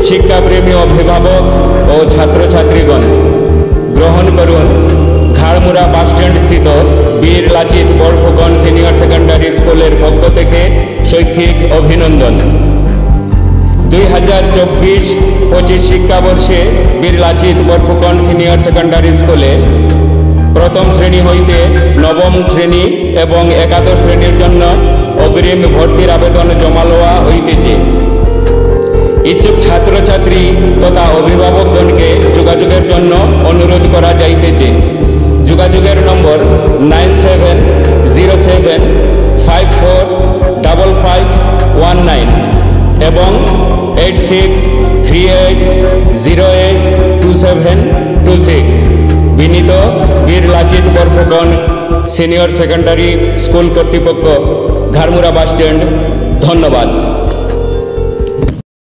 শিক্ষাপ্রেমী অভিভাবক ও ছাত্রছাত্রীগণ, গ্রহণ করুন ঘাড়মুড়া বাসস্ট্যান্ড স্থিত বীর লাচিত বরফুকন সিনিয়র সেকেন্ডারি স্কুলের পক্ষ থেকে শৈক্ষিক অভিনন্দন। 2024-25 শিক্ষাবর্ষে বীর লাচিত বরফুকন সিনিয়র সেকেন্ডারি স্কুলে প্রথম শ্রেণী হইতে নবম শ্রেণী এবং একাদশ শ্রেণীর জন্য অগ্রিম ভর্তির আবেদন জমা লওয়া হইতেছে। ইচ্ছুক ছাত্রছাত্রী তথা অভিভাবকগণকে যোগাযোগের জন্য অনুরোধ করা যাইতেছে। যোগাযোগের নম্বর 9707545519 এবং 8638082726। বিনীত বীর Lachit Borphukan senior secondary school কর্তৃপক্ষ, ঘাড়মুড়া বাসস্ট্যান্ড। ধন্যবাদ।